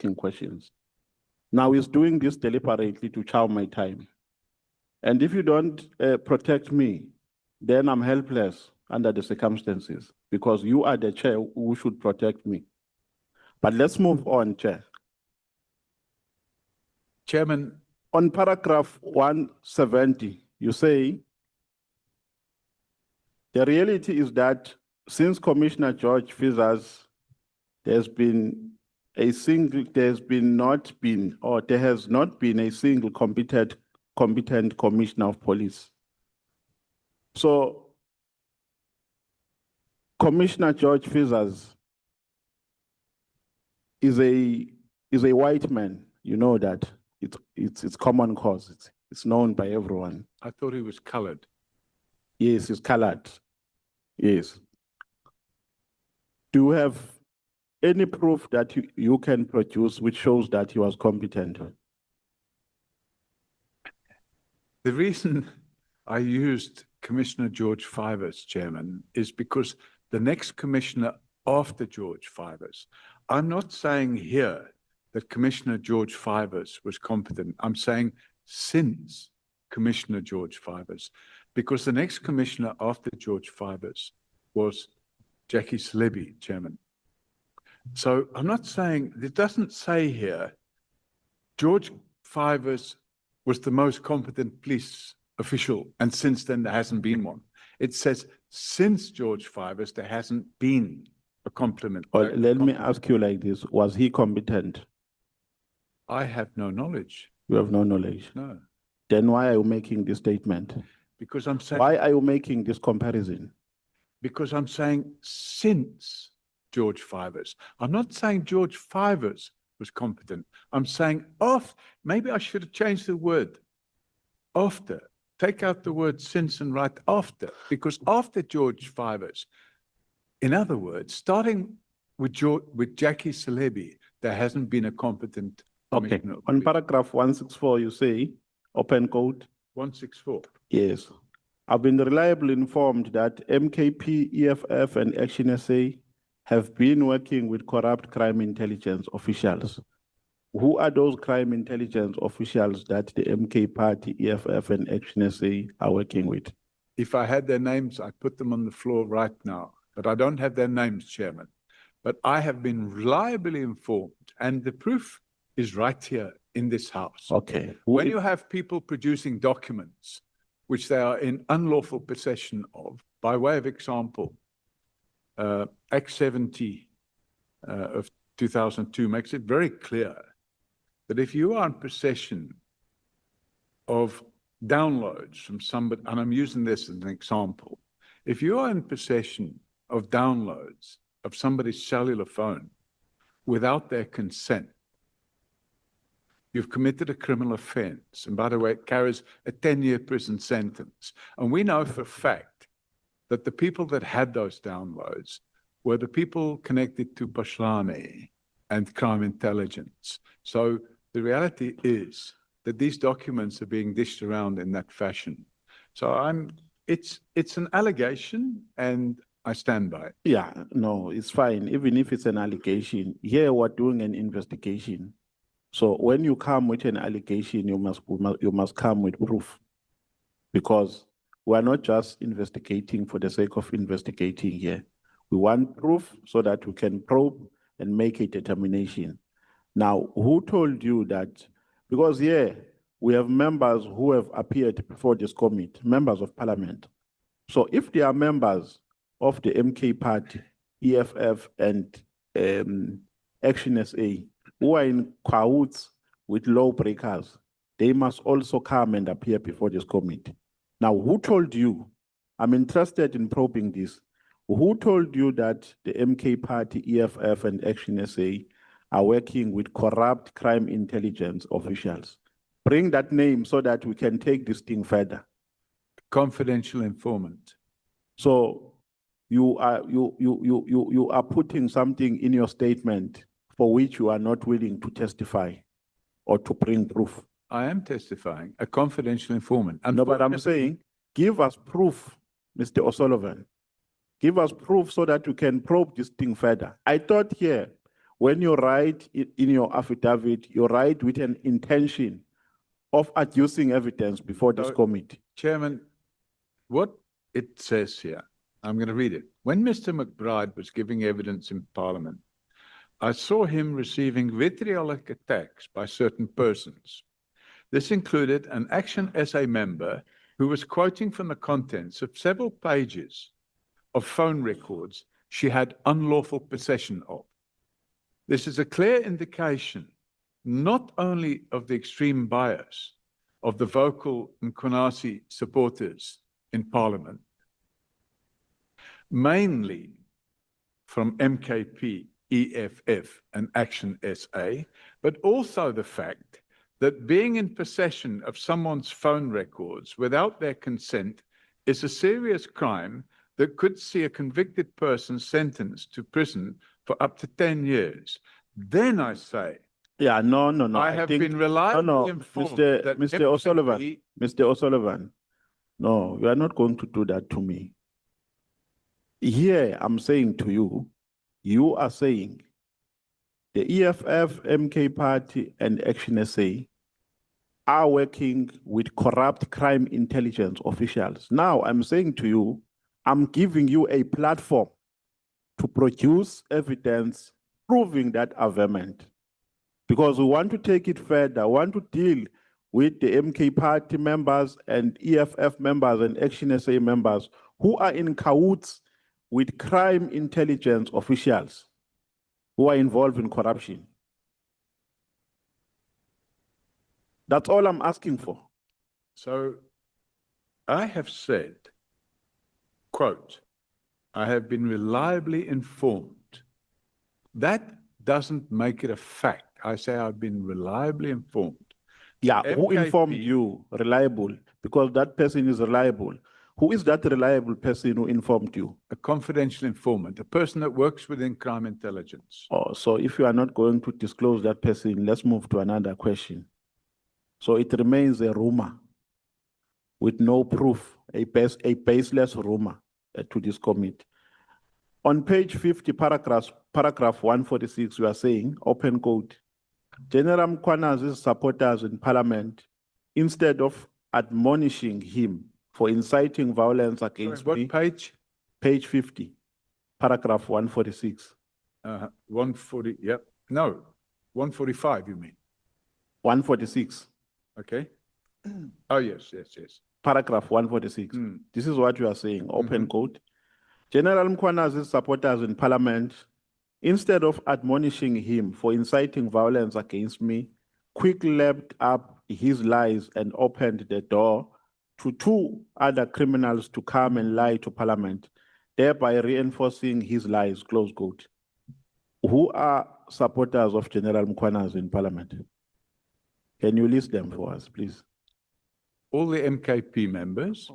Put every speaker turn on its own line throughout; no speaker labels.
asking questions. Now he's doing this deliberately to chow my time. And if you don't protect me, then I'm helpless under the circumstances because you are the chair who should protect me. But let's move on, Chair.
Chairman.
On paragraph 170, you say, the reality is that since Commissioner George Fizas, there has not been a single competent commissioner of police. So Commissioner George Fizas is a white man. You know that. It's common cause. It's known by everyone.
I thought he was colored.
Yes, he's colored. Yes. Do you have any proof that you can produce which shows that he was competent?
The reason I used Commissioner George Fivers, Chairman, is because the next commissioner after George Fivers, I'm not saying here that Commissioner George Fivers was competent. I'm saying since Commissioner George Fivers, because the next commissioner after George Fivers was Jackie Salebi, Chairman. So I'm not saying, it doesn't say here, George Fivers was the most competent police official, and since then there hasn't been one. It says, since George Fivers, there hasn't been a competent.
Let me ask you like this, was he competent?
I have no knowledge.
You have no knowledge?
No.
Then why are you making this statement?
Because I'm saying.
Why are you making this comparison?
Because I'm saying since George Fivers. I'm not saying George Fivers was competent. I'm saying maybe I should have changed the word after. Take out the word since and write after, because after George Fivers, in other words, starting with Jackie Salebi, there hasn't been a competent commissioner.
Okay. On paragraph 164, you say, open quote.
164.
Yes. I've been reliably informed that MKP, EFF, and ActionSA have been working with corrupt crime intelligence officials. Who are those crime intelligence officials that the MK Party, EFF, and ActionSA are working with?
If I had their names, I'd put them on the floor right now. But I don't have their names, Chairman. But I have been reliably informed, and the proof is right here in this House.
Okay.
When you have people producing documents which they are in unlawful possession of, by way of example, Act 70 of 2002 makes it very clear that if you are in possession of downloads from somebody, and I'm using this as an example, if you are in possession of downloads of somebody's cellular phone without their consent, you've committed a criminal offense. And by the way, it carries a 10-year prison sentence. And we know for a fact that the people that had those downloads were the people connected to Pashlane and crime intelligence. So the reality is that these documents are being dished around in that fashion. So it's an allegation, and I stand by it.
Yeah, no, it's fine. Even if it's an allegation, here we're doing an investigation. So when you come with an allegation, you must come with proof, because we are not just investigating for the sake of investigating here. We want proof so that we can probe and make a determination. Now, who told you that? Because here we have members who have appeared before this committee, members of parliament. So if they are members of the MK Party, EFF, and ActionSA, who are in cahoots with lawbreakers, they must also come and appear before this committee. Now, who told you? I'm interested in probing this. Who told you that the MK Party, EFF, and ActionSA are working with corrupt crime intelligence officials? Bring that name so that we can take this thing further.
Confidential informant.
So you are putting something in your statement for which you are not willing to testify or to bring proof.
I am testifying, a confidential informant.
No, but I'm saying, give us proof, Mr. O'Sullivan. Give us proof so that we can probe this thing further. I thought here when you write in your affidavit, you write with an intention of adducing evidence before this
So-
committee.
Chairman, what it says here, I'm going to read it. When Mr. McBride was giving evidence in Parliament, I saw him receiving vitriolic attacks by certain persons. This included an ActionSA member who was quoting from the contents of several pages of phone records she had unlawful possession of. This is a clear indication not only of the extreme bias of the vocal Mkhwanazi supporters in Parliament, mainly from MKP, EFF, and ActionSA, but also the fact that being in possession of someone's phone records without their consent is a serious crime that could see a convicted person sentenced to prison for up to 10 years. Then I say,
Yeah, no.
I have been reliably informed that
Mr. O'Sullivan,
MKP
Mr. O'Sullivan, no, you are not going to do that to me. Here, I'm saying to you, you are saying the EFF, MK Party, and ActionSA are working with corrupt crime intelligence officials. Now, I'm saying to you, I'm giving you a platform to produce evidence proving that averment. Because we want to take it further, want to deal with the MK Party members and EFF members and ActionSA members who are in cahoots with crime intelligence officials who are involved in corruption. That's all I'm asking for.
So I have said, quote, I have been reliably informed. That doesn't make it a fact. I say I've been reliably informed.
Yeah, who
MKP
informed you? Reliable, because that person is reliable. Who is that reliable person who informed you?
A confidential informant, a person that works within crime intelligence.
Oh, so if you are not going to disclose that person, let's move to another question. So it remains a rumor with no proof, a baseless rumor to this committee. On page 50, paragraph 146, you are saying, open quote, General Mkhwanazi's supporters in Parliament, instead of admonishing him for inciting violence against
Sorry,
me,
what page?
page 50, paragraph 146.
140, yep. No, 145, you mean?
146.
Okay. Oh, yes.
Paragraph 146. This is what you are saying, open quote. General Mkhwanazi's supporters in Parliament, instead of admonishing him for inciting violence against me, quickly lapped up his lies and opened the door to two other criminals to come and lie to Parliament, thereby reinforcing his lies, close quote. Who are supporters of General Mkhwanazi in Parliament? Can you list them for us, please?
All the MKP members,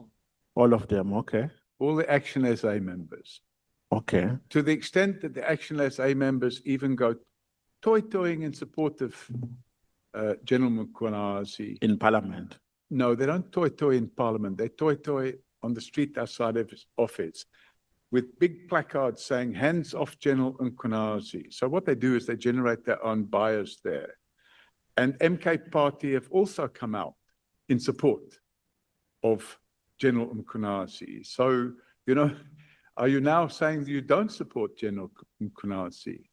All of them, okay.
all the ActionSA members.
Okay.
To the extent that the ActionSA members even go toy-toying in support of General Mkhwanazi.
In Parliament.
No, they don't toy-toy in Parliament. They toy-toy on the street outside of his office with big placards saying, hands off General Mkhwanazi. So what they do is they generate their own bias there. And MK Party have also come out in support of General Mkhwanazi. So, you know, are you now saying that you don't support General Mkhwanazi?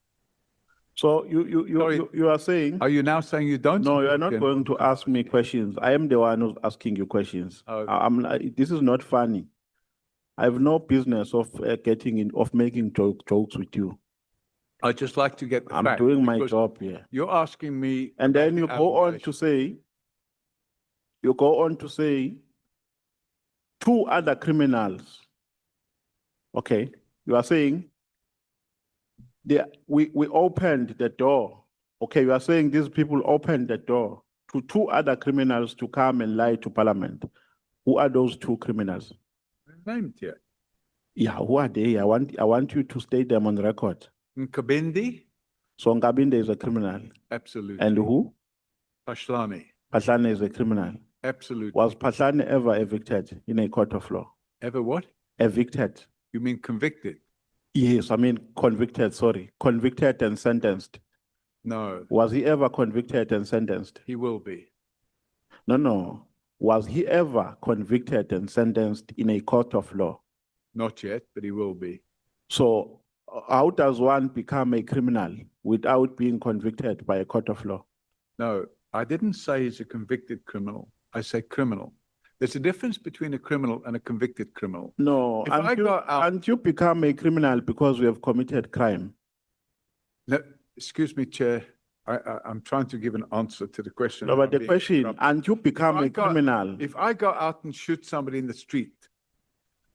So you are saying?
Are you now saying you don't?
No, you are not going to ask me questions. I am the one who's asking you questions. This is not funny. I have no business of making jokes with you.
I'd just like to get the
I'm
fact,
doing my
because
job here.
You're asking me.
And then
about
you
the
go on to say, two other criminals. Okay, you are saying we opened the door. Okay, you are saying these people opened the door to two other criminals to come and lie to Parliament. Who are those two criminals?
named here.
Yeah, who are they? I want you to state them on record.
Nkabindi?
So Ngabinde is a criminal.
Absolutely.
And who?
Pashlane?
Patlane is a criminal.
Absolutely.
Was Patlane ever evicted in a court of law?
Ever what?
Evicted.
You mean convicted?
Yes, I mean convicted, sorry. Convicted and sentenced.
No,
Was he ever convicted and sentenced?
he will be.
No. Was he ever convicted and sentenced in a court of law?
Not yet, but he will be.
So how does one become a criminal without being convicted by a court of law?
No, I didn't say he's a convicted criminal. I say criminal. There's a difference between a criminal and a convicted criminal.
No,
If I go out-
and you become a criminal because we have committed crime.
No, excuse me, Chair. I'm trying to give an answer to the question.
No,
and
but
I'm
the
being
question,
interrupted.
and you become a criminal.
If I go out and shoot somebody in the street,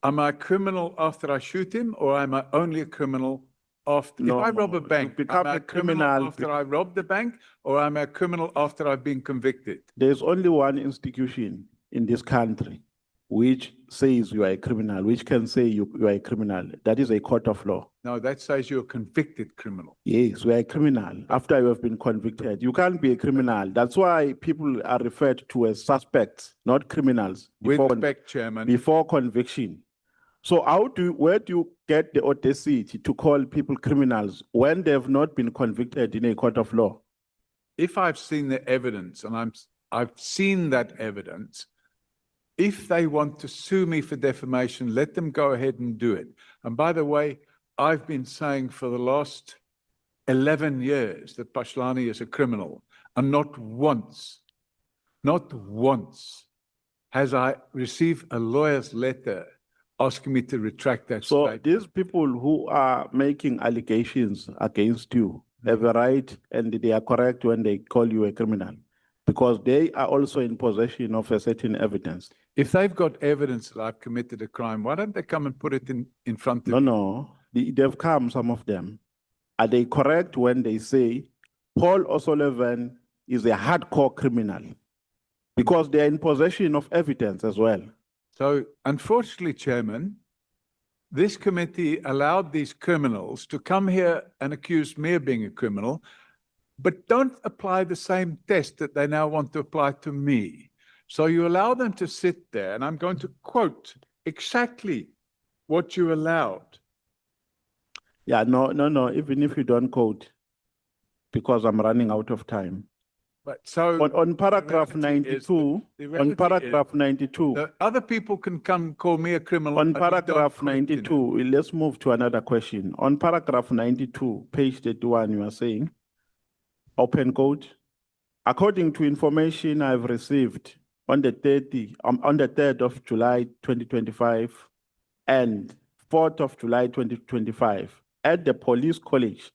am I a criminal after I shoot him, or am I only a criminal after?
No,
if I rob a
you
bank,
become
am I
a
a criminal
criminal
after I rob the bank, or am I a criminal after I've been convicted?
There's only one institution in this country which says you are a criminal, which can say you are a criminal. That is a court of law.
No, that says you're a convicted criminal.
Yes, we are a criminal after you have been convicted. You can't be a criminal. That's why people are referred to as suspects, not criminals.
With respect, Chairman.
Before conviction. So where do you get the audacity to call people criminals when they have not been convicted in a court of law?
If I've seen the evidence, and I've seen that evidence, if they want to sue me for defamation, let them go ahead and do it. And by the way, I've been saying for the last 11 years that Pashlani is a criminal, and not once has I received a lawyer's letter asking me to retract that statement.
So these people who are making allegations against you have a right, and they are correct when they call you a criminal, because they are also in possession of a certain evidence.
If they've got evidence that I've committed a crime, why don't they come and put it in front of me?
No. They've come, some of them. Are they correct when they say Paul O'Sullivan is a hardcore criminal? Because they are in possession of evidence as well.
So, unfortunately, Chairman, this committee allowed these criminals to come here and accuse me of being a criminal, but don't apply the same test that they now want to apply to me. So you allow them to sit there, and I'm going to quote exactly what you allowed.
Yeah, no, even if you don't quote, because I'm running out of time.
But so
on paragraph 92, on paragraph 92.
The other people can come call me a criminal.
On paragraph 92, let's move to another question. On paragraph 92, page 31, you are saying, open quote, according to information I've received on the 3rd of July 2025 and 4th of July 2025 at the police college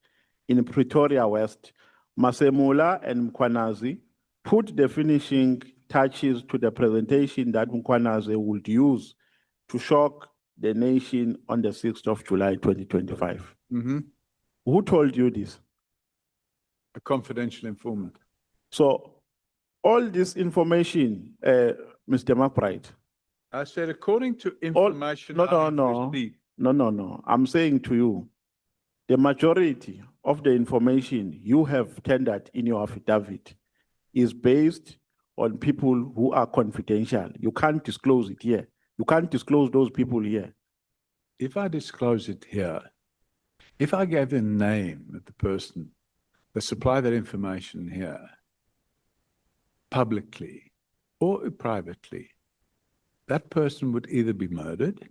in Pretoria West, Masemula and Mkwanazi put the finishing touches to the presentation that Mkwanazi would use to shock the nation on the 6th of July 2025.
Mm-hmm.
Who told you this?
A confidential informant.
So all this information, Mr. McBride.
I said, according to information.
No. I'm saying to you, the majority of the information you have tendered in your affidavit is based on people who are confidential. You can't disclose it here. You can't disclose those people here.
If I disclose it here, if I gave the name of the person that supplied that information here, publicly or privately, that person would either be murdered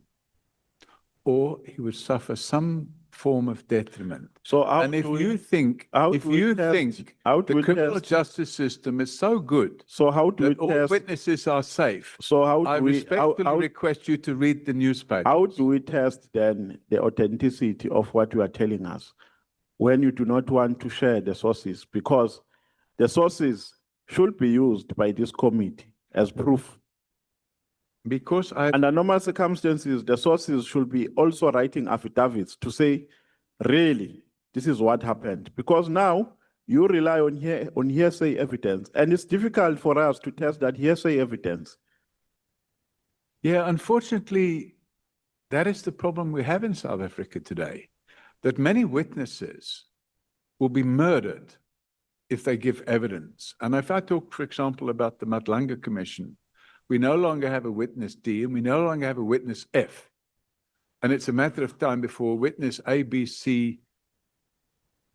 or he would suffer some form of detriment.
So
if you think the criminal justice system is so good,
so how do
that all witnesses are safe,
so how do
I respectfully request you to read the newspaper.
How do we test then the authenticity of what you are telling us when you do not want to share the sources? Because the sources should be used by this committee as proof.
Because
under normal circumstances, the sources should be also writing affidavits to say, really, this is what happened. Because now you rely on hearsay evidence, and it's difficult for us to test that hearsay evidence.
Yeah, unfortunately, that is the problem we have in South Africa today, that many witnesses will be murdered if they give evidence. And if I talk, for example, about the Madlanga Commission, we no longer have a witness D and we no longer have a witness F. And it's a matter of time before witness A, B, C,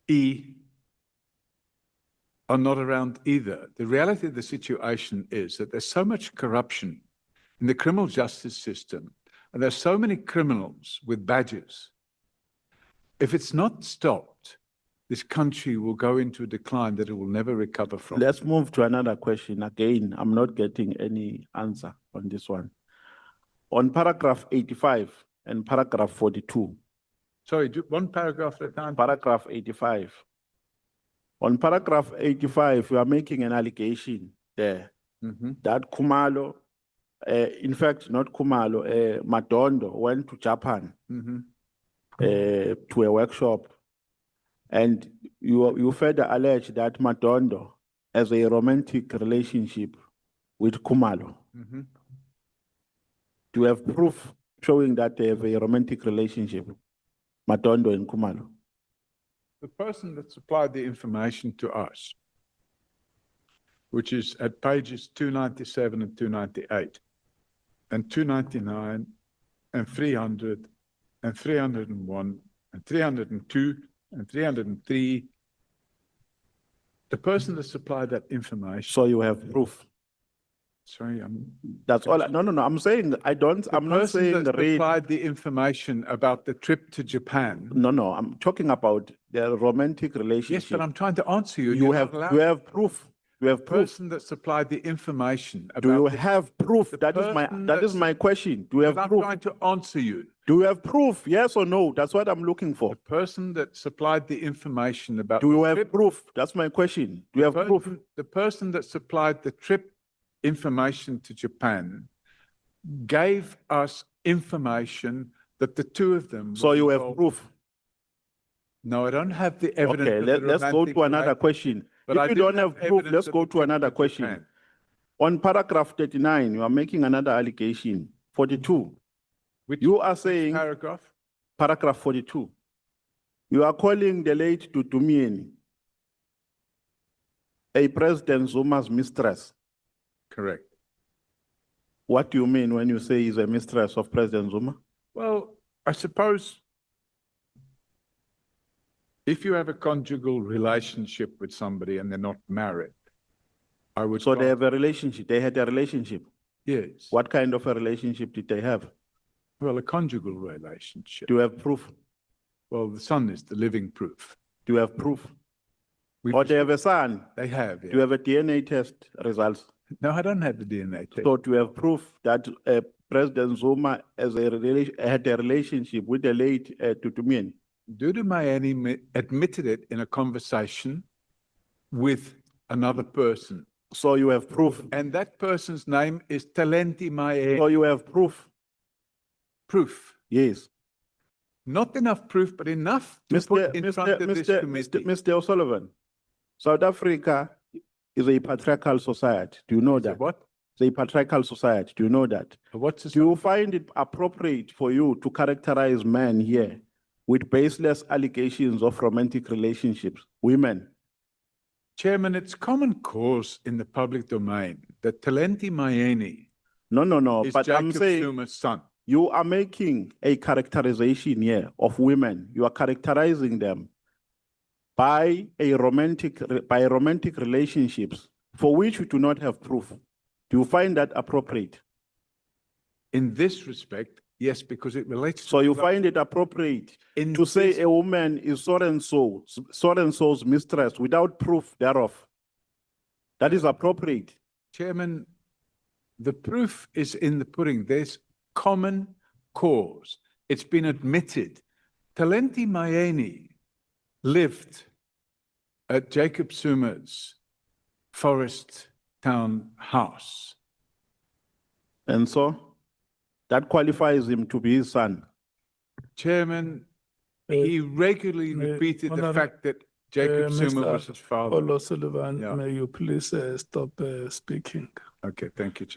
E are not around either. The reality of the situation is that there's so much corruption in the criminal justice system, and there's so many criminals with badges. If it's not stopped, this country will go into a decline that it will never recover from.
Let's move to another question. Again, I'm not getting any answer on this one. On paragraph 85 and paragraph 42.
Sorry, one paragraph at a time.
Paragraph 85. On paragraph 85, you are making an allegation there that Kumalo, in fact, not Kumalo, Madondo went to Japan to a workshop, and you further allege that Madondo has a romantic relationship with Kumalo. Do you have proof showing that they have a romantic relationship, Madondo and Kumalo?
The person that supplied the information to us, which is at pages 297 and 298, and 299, and 300, and 301, and 302, and 303, the person that supplied that information.
So you have proof.
Sorry,
That's all. No. I'm saying I'm not saying
the person that supplied the information about the trip to Japan.
No. I'm talking about the romantic relationship.
Yes, but I'm trying to answer you.
You have proof. You have
The
proof.
person that supplied the information.
Do you have proof? That is my question. Do you have proof?
I'm trying to answer you.
Do you have proof? Yes or no? That's what I'm looking for.
The person that supplied the information about.
Do you have proof? That's my question. Do you have proof?
The person that supplied the trip information to Japan gave us information that the two of them.
So you have proof?
No, I don't have the evidence.
Okay, let's go to another question. If you don't have proof, let's go to another question. On paragraph 39, you are making another allegation. 42. You are saying.
Paragraph?
Paragraph 42. You are calling the late Tutumieni a President Zuma's mistress.
Correct.
What do you mean when you say he's a mistress of President Zuma?
Well, I suppose if you have a conjugal relationship with somebody and they're not married, I would.
So they have a relationship. They had a relationship.
Yes.
What kind of a relationship did they have?
Well, a conjugal relationship.
Do you have proof?
Well, the son is the living proof.
Do you have proof? Or they have a son?
They have. Yeah.
Do you have a DNA test results?
No, I don't have the DNA test.
So do you have proof that President Zuma had a relationship with the late Tutumieni?
Dudu Mayeni admitted it in a conversation with another person.
So you have proof?
And that person's name is Talenti Mayeni.
So you have proof?
Proof.
Yes.
Not enough proof, but enough to put in front of this committee.
Mr. O'Sullivan, South Africa is a patriarchal society. Do you know that?
What?
It's a patriarchal society. Do you know that?
Do
you find it appropriate for you to characterize men here with baseless allegations of romantic relationships, women?
Chairman, it's common cause in the public domain that Talenti Mayeni
is but
Jacob
I'm saying
Zuma's son.
You are making a characterization here of women. You are characterizing them by romantic relationships for which you do not have proof. Do you find that appropriate?
In this respect, yes, because it relates to.
So you find it appropriate to say a woman is so and so's mistress without proof thereof. That is appropriate.
Chairman, the proof is in the pudding. There's common cause. It's been admitted. Talenti Mayeni lived at Jacob Zuma's Forest Town house.
And so that qualifies him to be his son.
Chairman, he regularly repeated the fact that Jacob Zuma was his father.
Sullivan, may you please stop speaking?
Okay, thank you, Chairman.